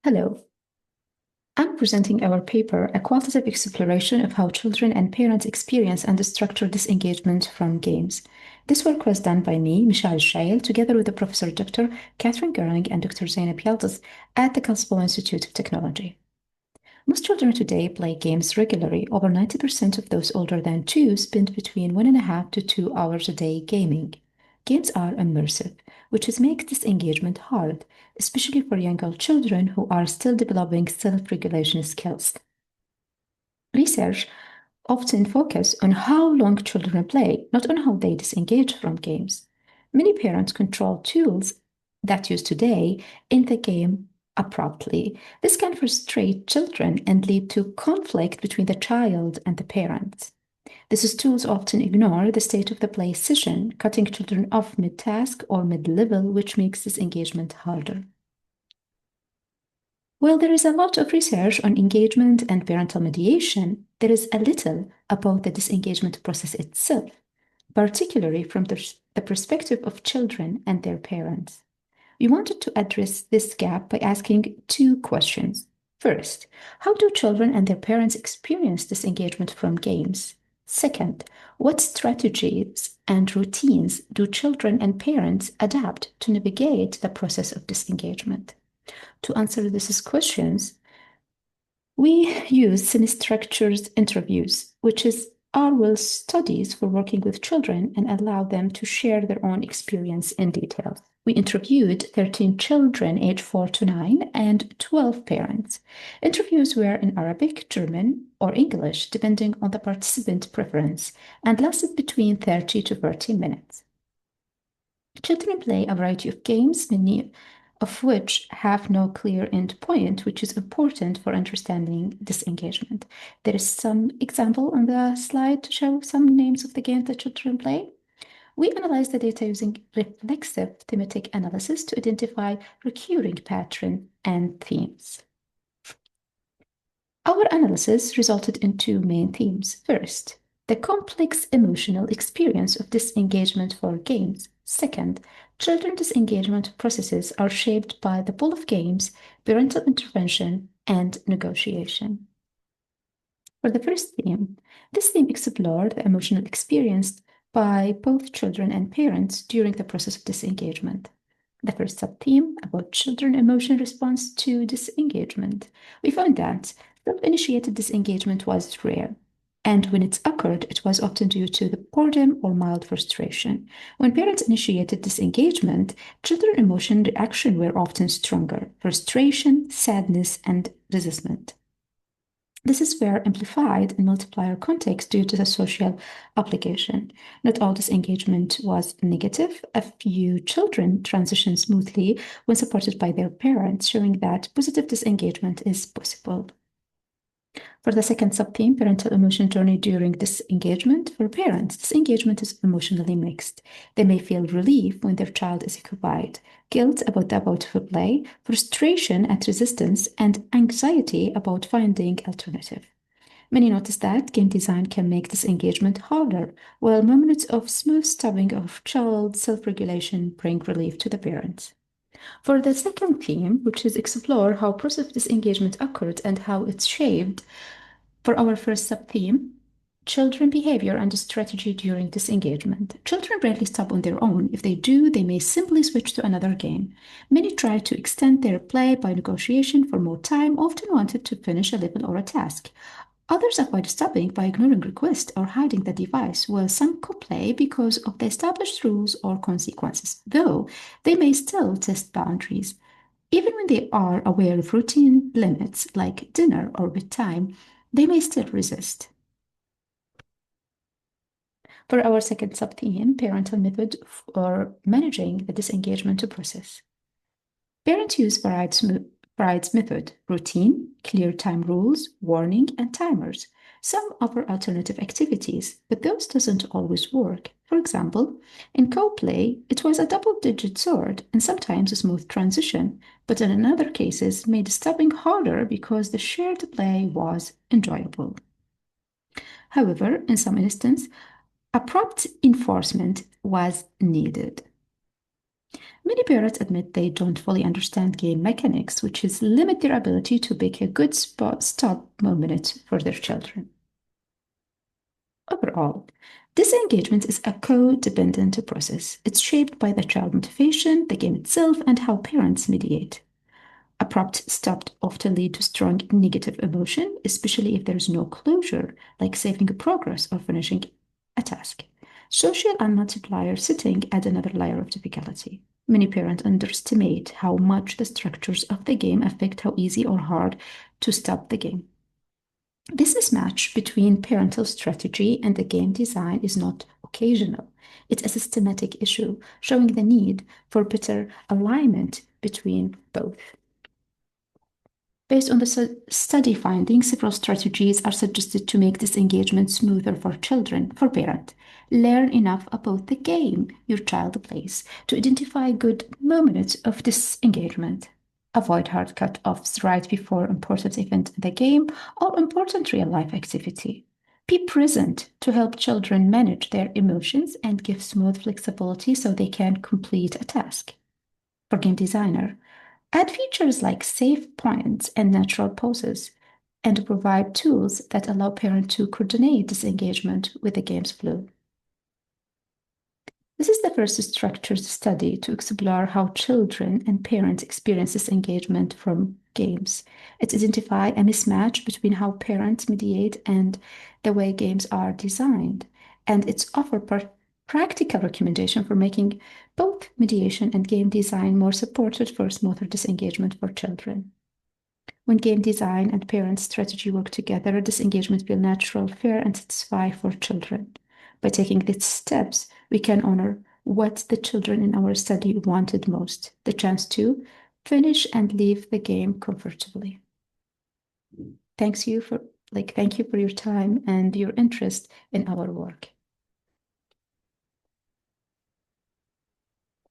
Hello, I'm presenting our paper, A Qualitative Exploration of How Children and Parents Experience and Structure Disengagement from Games. This work was done by me, Meshaiel, together with the Professor Dr. Kathrin Gerling and Dr. Zeynep Yildiz at the Alsheail Institute of Technology. Most children today play games regularly. Over 90% of those older than 2 spend between 1.5 to 2 hours a day gaming. Games are immersive, which makes disengagement hard, especially for younger children who are still developing self-regulation skills. Research often focus on how long children play, not on how they disengage from games. Many parents control tools that use today in the game abruptly. This can frustrate children and lead to conflict between the child and the parent. These tools often ignore the state of the play session, cutting children off mid-task or mid-level, which makes this engagement harder. While there is a lot of research on engagement and parental mediation, there is a little about the disengagement process itself, particularly from the perspective of children and their parents. We wanted to address this gap by asking 2 questions. First, how do children and their parents experience disengagement from games? Second, what strategies and routines do children and parents adapt to navigate the process of disengagement? To answer these questions, we use semi-structured interviews, which are well studies for working with children and allow them to share their own experience in detail. We interviewed 13 children aged 4 to 9 and 12 parents. Interviews were in Arabic, German, or English, depending on the participant preference, and lasted between 30 to 40 minutes. Children play a variety of games, many of which have no clear end point, which is important for understanding disengagement. There is some example on the slide to show some names of the games that children play. We analyze the data using reflexive thematic analysis to identify recurring patterns and themes. Our analysis resulted in 2 main themes. First, the complex emotional experience of disengagement for games. Second, children's disengagement processes are shaped by the pull of games, parental intervention, and negotiation. For the first theme, this theme explored the emotional experience by both children and parents during the process of disengagement. The first sub-theme about children emotion response to disengagement. We found that self-initiated disengagement was rare, and when it occurred, it was often due to the boredom or mild frustration. When parents initiated disengagement, children's emotion reaction were often stronger: frustration, sadness, and resistment. This were amplified in multiplier context due to the social obligation. Not all disengagement was negative. A few children transitioned smoothly when supported by their parents, showing that positive disengagement is possible. For the second sub-theme, parental emotion journey during disengagement. For parents, disengagement is emotionally mixed. They may feel relief when their child is occupied, guilt about the about play, frustration at resistance, and anxiety about finding alternative. Many notice that game design can make disengagement harder, while moments of smooth stopping of child self-regulation bring relief to the parents. For the second theme, which is explore how process of disengagement occurred and how it's shaped, for our first sub-theme, children behavior and strategy during disengagement. Children rarely stop on their own. If they do, they may simply switch to another game. Many try to extend their play by negotiation for more time, often wanted to finish a level or a task. Others avoid stopping by ignoring requests or hiding the device, while some co-play because of the established rules or consequences, though they may still test boundaries. Even when they are aware of routine limits like dinner or bedtime, they may still resist. For our second sub-theme, parental method for managing the disengagement process. Parents use varied method: routine, clear time rules, warning, and timers. Some offer alternative activities, but those doesn't always work. For example, in co-play, it was a double-digit sword and sometimes a smooth transition, but in other cases made stopping harder because the shared play was enjoyable. However, in some instances, abrupt enforcement was needed. Many parents admit they don't fully understand game mechanics, which is limit their ability to pick a good stop moment for their children. Overall, disengagement is a codependent process. It's shaped by the child motivation, the game itself, and how parents mediate. Abrupt stop often lead to strong negative emotion, especially if there is no closure, like saving progress or finishing a task. Social and multiplier setting add another layer of difficulty. Many parents underestimate how much the structures of the game affect how easy or hard to stop the game. This mismatch between parental strategy and the game design is not occasional. It's a systematic issue, showing the need for better alignment between both. Based on the study findings, several strategies are suggested to make this engagement smoother for children, for parents. Learn enough about the game your child plays to identify good moments of disengagement. Avoid hard cut-offs right before important event in the game or important real-life activity. Be present to help children manage their emotions and give smooth flexibility so they can complete a task. For game designer, add features like save points and natural pauses, and provide tools that allow parents to coordinate disengagement with the game's flow. This is the first structured study to explore how children and parents experience disengagement from games. It identifies a mismatch between how parents mediate and the way games are designed, and it's offered practical recommendation for making both mediation and game design more supported for smoother disengagement for children. When game design and parent strategy work together, disengagement feels natural, fair, and satisfying for children. By taking these steps, we can honor what the children in our study wanted most, the chance to finish and leave the game comfortably. Thank you for your time and your interest in our work.